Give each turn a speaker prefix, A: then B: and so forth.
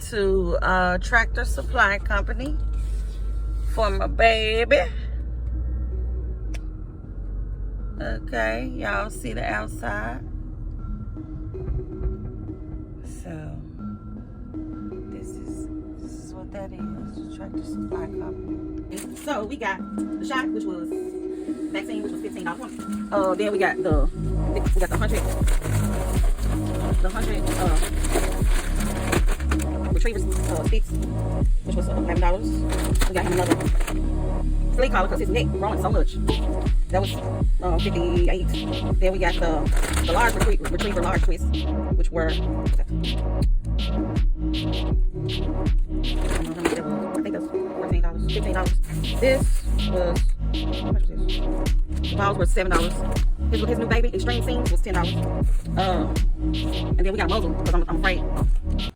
A: To Tractor Supply Company for my baby. Okay, y'all see the outside. So this is what that is, the Tractor Supply Company. So we got the shot, which was vaccine, which was $15. Then we got the 100 retrievers sticks, which was $11. We got him another flea collar because his neck growing so much. That was $58. Then we got the large retriever large twist, which were I think that's $14, $15. This was how much was this? The balls were $7. His new baby extreme scenes was $10. And then we got muzzle because I'm afraid